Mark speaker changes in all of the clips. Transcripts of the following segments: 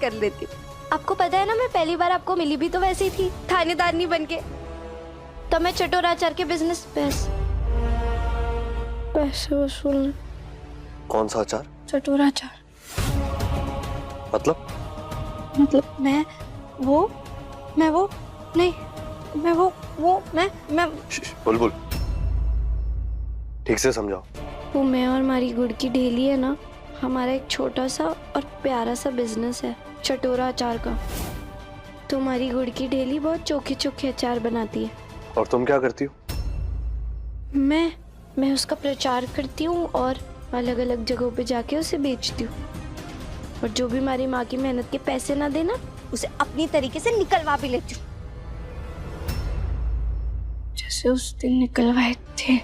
Speaker 1: कर लेती हूँ। आपको पता है ना, मैं पहली बार आपको मिली भी तो वैसे ही थी, थानेदारनी बनके। तो मैं चटोरा अचार के बिजनेस पैसे वसूलने।
Speaker 2: कौन सा अचार?
Speaker 1: चटोरा अचार।
Speaker 2: मतलब
Speaker 1: मैं
Speaker 2: बुलबुल, ठीक से समझाओ।
Speaker 1: वो मैं और हमारी गुड़ की ढेली है ना, हमारा एक छोटा सा और प्यारा सा बिजनेस है चटोरा अचार का। तो हमारी गुड़ की ढेली बहुत चोखे चोखे अचार बनाती है।
Speaker 2: और तुम क्या करती हो?
Speaker 1: मैं उसका प्रचार करती हूँ और अलग अलग जगहों पे जाके उसे बेचती हूँ। और जो भी हमारी माँ की मेहनत के पैसे ना देना, उसे अपनी तरीके से निकलवा भी लेती हूँ, जैसे उस दिन निकलवाए थे।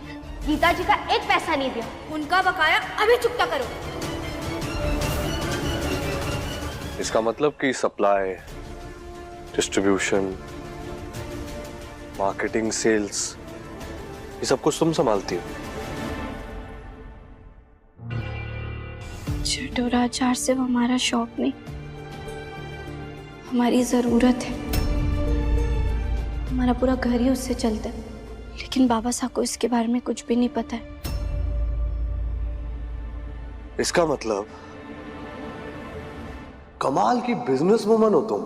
Speaker 1: गीता जी का एक पैसा नहीं दिया, उनका बकाया अभी चुकता करो।
Speaker 2: इसका मतलब कि सप्लाई, डिस्ट्रीब्यूशन, मार्केटिंग, सेल्स, ये सब कुछ तुम संभालती हो?
Speaker 1: चटोरा अचार सिर्फ हमारा शौक नहीं, हमारी जरूरत है। हमारा पूरा घर ही उससे चलता है, लेकिन बाबा साहब को इसके बारे में कुछ भी नहीं पता है।
Speaker 2: इसका मतलब कमाल की बिजनेस वुमन हो तुम।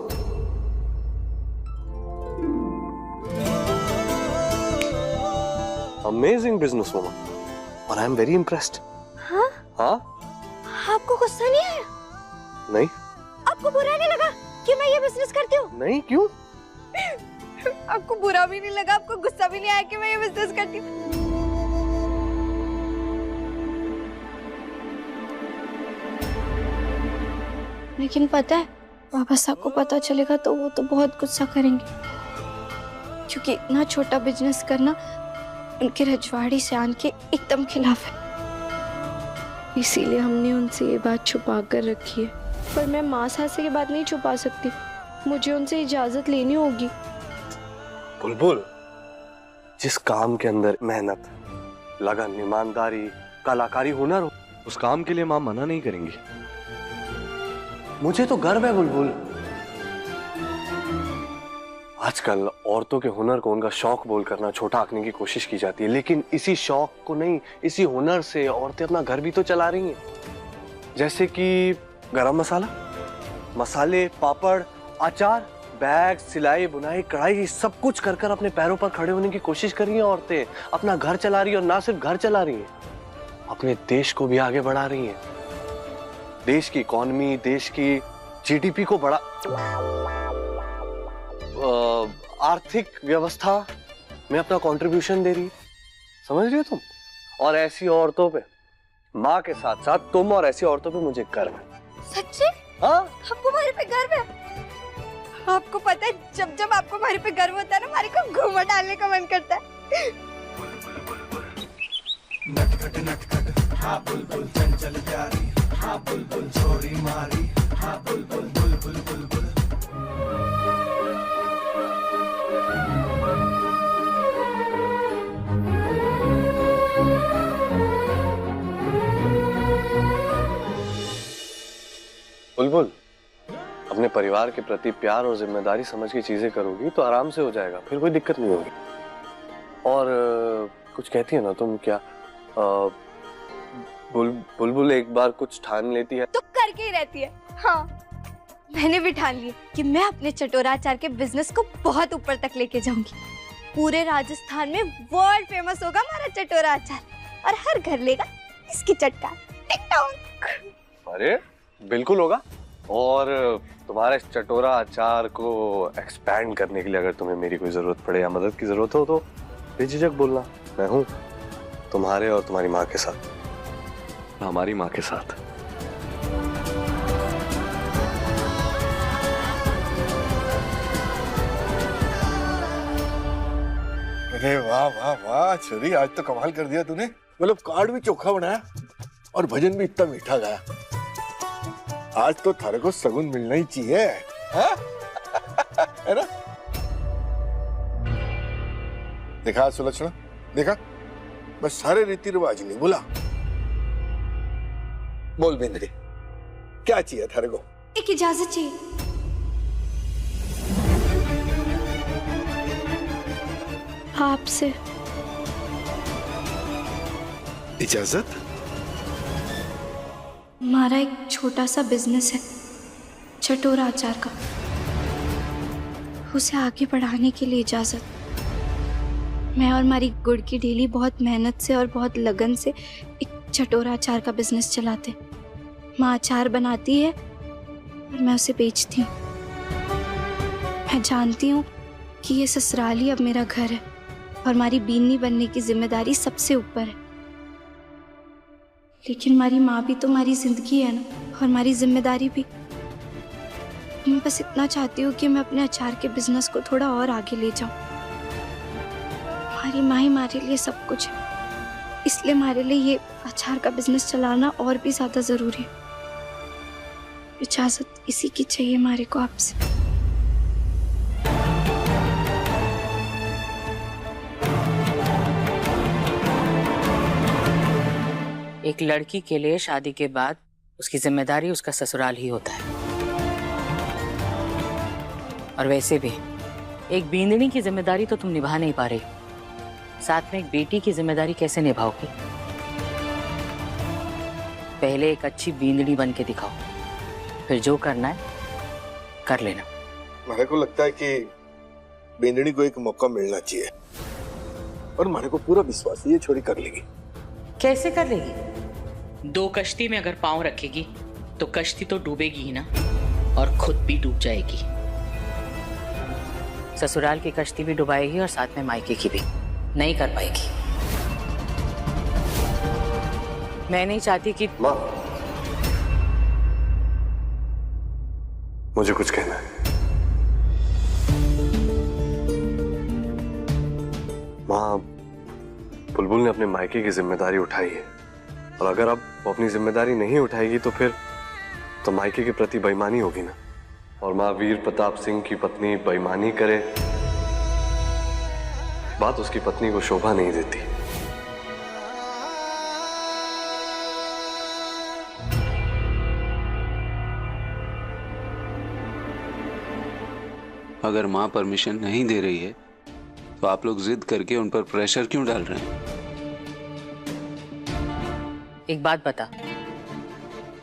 Speaker 2: अमेजिंग बिजनेस वुमन, और आई एम वेरी इम्प्रेस्ड।
Speaker 1: हाँ?
Speaker 2: हाँ?
Speaker 1: आपको गुस्सा नहीं आया?
Speaker 2: नहीं।
Speaker 1: आपको बुरा नहीं लगा कि मैं ये बिजनेस करती हूँ?
Speaker 2: नहीं, क्यों?
Speaker 1: आपको बुरा भी नहीं लगा, आपको गुस्सा भी नहीं आया कि मैं ये बिजनेस करती हूँ? लेकिन पता है, बाबा साहब को पता चलेगा तो वो तो बहुत गुस्सा करेंगे, क्योंकि इतना छोटा बिजनेस करना उनके रजवाड़ी शान के एकदम खिलाफ है। इसीलिए हमने उनसे ये बात छुपा कर रखी है। पर मैं माँ सास से ये बात नहीं छुपा सकती, मुझे उनसे इजाजत लेनी होगी।
Speaker 2: बुलबुल, जिस काम के अंदर मेहनत, लगन, ईमानदारी, कलाकारी, हुनर हो, उस काम के लिए माँ मना नहीं करेंगी। मुझे तो गर्व है बुलबुल। आजकल औरतों के हुनर को उनका शौक बोलकर ना छोटा आंकने की कोशिश की जाती है, लेकिन इसी शौक को नहीं, इसी हुनर से औरतें अपना घर भी तो चला रही हैं। जैसे कि गरम मसाला, मसाले, पापड़, अचार, बैग, सिलाई, बुनाई, कढ़ाई, सब कुछ कर कर अपने पैरों पर खड़े होने की कोशिश कर रही हैं औरतें। अपना घर चला रही हैं, और ना सिर्फ घर चला रही हैं, अपने देश को भी आगे बढ़ा रही हैं। देश की इकोनॉमी, देश की जीडीपी को बढ़ा, आर्थिक व्यवस्था में अपना कंट्रीब्यूशन दे रही है। समझ रही हो तुम? और ऐसी औरतों पे, माँ के साथ साथ तुम और ऐसी औरतों पे मुझे गर्व है।
Speaker 1: सच्ची?
Speaker 2: हाँ?
Speaker 1: आपको हमारे पे गर्व है? आपको पता है, जब जब आपको हमारे पे गर्व होता है ना, हमारे को घूमर डालने का मन करता है।
Speaker 3: नटखट नटखट, हाँ बुलबुल चंचल प्यारी, हाँ बुलबुल छोरी मारी, हाँ बुलबुल बुलबुल बुलबुल।
Speaker 2: बुलबुल, अपने परिवार के प्रति प्यार और जिम्मेदारी समझ के चीजें करोगी तो आराम से हो जाएगा, फिर कोई दिक्कत नहीं होगी। और कुछ कहती है ना तुम, क्या बुलबुल एक बार कुछ ठान लेती है
Speaker 1: तो करके ही रहती है। हाँ, मैंने भी ठान लिया कि मैं अपने चटोरा अचार के बिजनेस को बहुत ऊपर तक लेके जाऊंगी। पूरे राजस्थान में वर्ल्ड फेमस होगा हमारा चटोरा अचार, और हर घर लेगा इसकी चटकार। Tick tock.
Speaker 2: अरे बिल्कुल होगा। और तुम्हारे इस चटोरा अचार को एक्सपैंड करने के लिए अगर तुम्हें मेरी कोई जरूरत पड़े या मदद की जरूरत हो तो बेझिझक बोलना, मैं हूँ तुम्हारे और तुम्हारी माँ के साथ, हमारी माँ के साथ।
Speaker 4: अरे वाह वाह वाह छोरी, आज तो कमाल कर दिया तूने। मतलब कार्ड भी चोखा बनाया और भजन भी इतना मीठा गाया। आज तो थारे को सगुन मिलना ही चाहिए, हाँ? है ना? देखा सुलक्षणा, देखा, बस सारे रीति रिवाज नहीं बोला। बोल बेंद्री, क्या चाहिए थारे को?
Speaker 1: एक इजाजत चाहिए। आपसे।
Speaker 4: इजाजत?
Speaker 1: हमारा एक छोटा सा बिजनेस है, चटोरा अचार का। उसे आगे बढ़ाने के लिए इजाजत। मैं और हमारी गुड़ की डेली बहुत मेहनत से और बहुत लगन से एक चटोरा अचार का बिजनेस चलाते। माँ अचार बनाती है और मैं उसे बेचती हूँ। मैं जानती हूँ कि ये ससुराल ही अब मेरा घर है और हमारी बीनी बनने की जिम्मेदारी सबसे ऊपर है। लेकिन हमारी माँ भी तो हमारी जिंदगी है ना, और हमारी जिम्मेदारी भी। मैं बस इतना चाहती हूँ कि मैं अपने अचार के बिजनेस को थोड़ा और आगे ले जाऊँ। हमारी माँ ही हमारे लिए सब कुछ है, इसलिए हमारे लिए ये अचार का बिजनेस चलाना और भी ज्यादा जरूरी है। इजाजत इसी की चाहिए हमारे को आपसे।
Speaker 5: एक लड़की के लिए शादी के बाद उसकी जिम्मेदारी उसका ससुराल ही होता है। और वैसे भी एक बींदनी की जिम्मेदारी तो तुम निभा नहीं पा रही, साथ में एक बेटी की जिम्मेदारी कैसे निभाओगी? पहले एक अच्छी बींदनी बन के दिखाओ, फिर जो करना है कर लेना।
Speaker 4: मेरे को लगता है कि बेंदनी को एक मौका मिलना चाहिए, और मेरे को पूरा विश्वास है ये छोरी कर लेगी।
Speaker 5: कैसे कर लेगी? 2 कश्ती में अगर पांव रखेगी तो कश्ती तो डूबेगी ही ना, और खुद भी डूब जाएगी। ससुराल की कश्ती भी डुबाएगी और साथ में मायके की भी। नहीं कर पाएगी। मैं नहीं चाहती कि
Speaker 2: माँ, मुझे कुछ कहना है। माँ, बुलबुल ने अपने मायके की जिम्मेदारी उठाई है, और अगर अब वो अपनी जिम्मेदारी नहीं उठाएगी तो फिर तो मायके के प्रति बेईमानी होगी ना। और माँ, वीर प्रताप सिंह की पत्नी बेईमानी करे, बात उसकी पत्नी को शोभा नहीं देती।
Speaker 6: अगर माँ परमिशन नहीं दे रही है तो आप लोग जिद करके उन पर प्रेशर क्यों डाल रहे हैं?
Speaker 5: एक बात बता,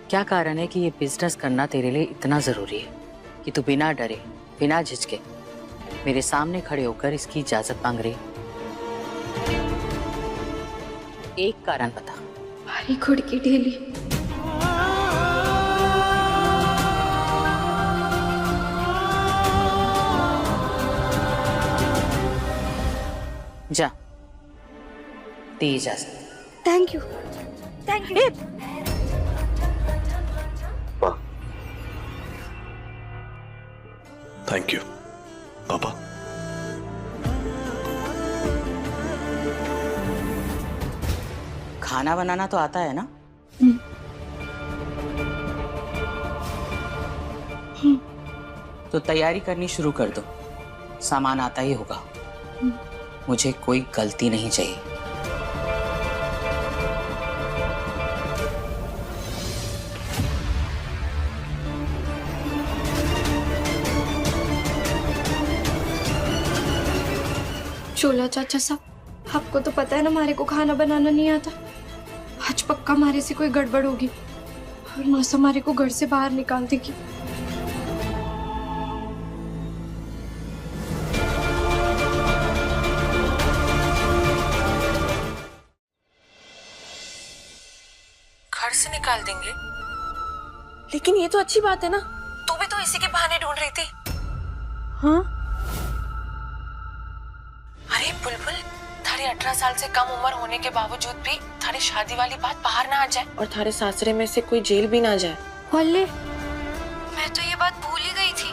Speaker 5: क्या कारण है कि ये बिजनेस करना तेरे लिए इतना जरूरी है कि तू बिना डरे बिना झिझके मेरे सामने खड़े होकर इसकी इजाजत मांग रही? एक कारण बता।
Speaker 1: हमारी गुड़ की डेली।
Speaker 5: जा, दी इजाजत।
Speaker 1: Thank you, thank you.
Speaker 2: माँ, थैंक यू। पापा,
Speaker 5: खाना बनाना तो आता है ना? तो तैयारी करनी शुरू कर दो, सामान आता ही होगा। मुझे कोई गलती नहीं चाहिए।
Speaker 1: चोला चाचा साहब, आपको तो पता है ना हमारे को खाना बनाना नहीं आता। आज पक्का हमारे से कोई गड़बड़ होगी और मौसम हमारे को घर से बाहर निकाल देगी।
Speaker 7: घर से निकाल देंगे? लेकिन ये तो अच्छी बात है ना, तू भी तो इसी के बहाने ढूंढ रही थी।
Speaker 1: हाँ?
Speaker 7: अरे बुलबुल, थारे 18 साल से कम उम्र होने के बावजूद भी थारे शादी वाली बात बाहर ना आ जाए और थारे सासरे में से कोई जेल भी ना जाए।
Speaker 1: ओले, मैं तो ये बात भूल ही गई थी।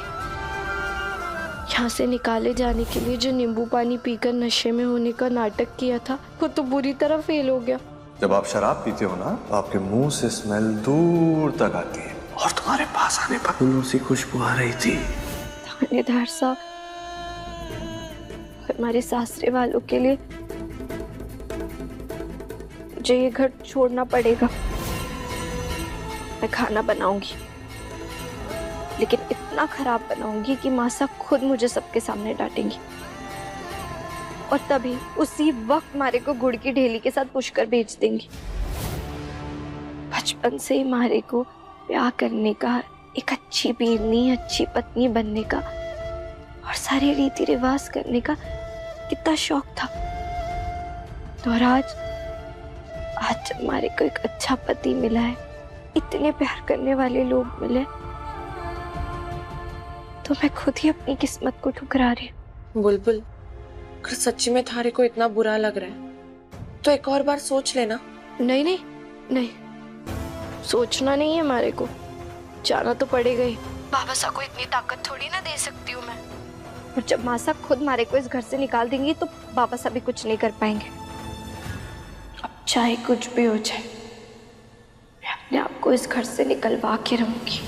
Speaker 1: यहाँ से निकाले जाने के लिए जो नींबू पानी पीकर नशे में होने का नाटक किया था, वो तो बुरी तरह फेल हो गया।
Speaker 2: जब आप शराब पीते हो ना, तो आपके मुंह से स्मेल दूर तक आती है, और तुम्हारे पास आने पर फूलों सी खुशबू आ रही थी।
Speaker 1: थानेदार साहब, हमारे सासरे वालों के लिए मुझे ये घर छोड़ना पड़ेगा। मैं खाना बनाऊंगी, लेकिन इतना खराब बनाऊंगी कि मासा खुद मुझे सबके सामने डांटेंगी। और तभी उसी वक्त मारे को गुड़ की ढेली के साथ पुष्कर भेज देंगी। बचपन से ही मारे को ब्याह करने का, एक अच्छी बीवी, अच्छी पत्नी बनने का और सारे रीति रिवाज करने का कितना शौक था। तो और आज जब मारे को एक अच्छा पति मिला है, इतने प्यार करने वाले लोग मिले, तो मैं खुद ही अपनी किस्मत को ठुकरा रही हूँ।
Speaker 7: बुलबुल, अगर सच्ची में थारे को इतना बुरा लग रहा है तो एक और बार सोच लेना।
Speaker 1: नहीं नहीं नहीं, सोचना नहीं है मारे को, जाना तो पड़ेगा ही। बाबा साहब को इतनी ताकत थोड़ी ना दे सकती हूँ मैं। और जब माँ साहब खुद मारे को इस घर से निकाल देंगी तो बाबा साहब भी कुछ नहीं कर पाएंगे। अब चाहे कुछ भी हो जाए, मैं अपने आप को इस घर से निकलवा के रहूंगी।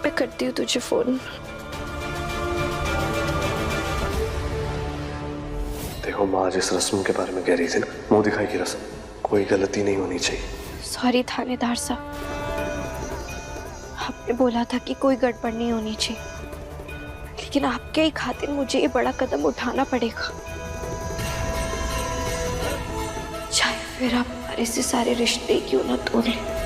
Speaker 1: मैं करती हूँ तुझे फोन।
Speaker 2: देखो माँ जिस रस्म के बारे में कह रही थी ना, मुंह दिखाई की रस्म, कोई गलती नहीं होनी चाहिए।
Speaker 1: सॉरी थानेदार साहब, आपने बोला था कि कोई गड़बड़ नहीं होनी चाहिए, लेकिन आपके ही खातिर मुझे ये बड़ा कदम उठाना पड़ेगा। चाहे फिर आप हमारे से सारे रिश्ते क्यों ना तोड़ लें।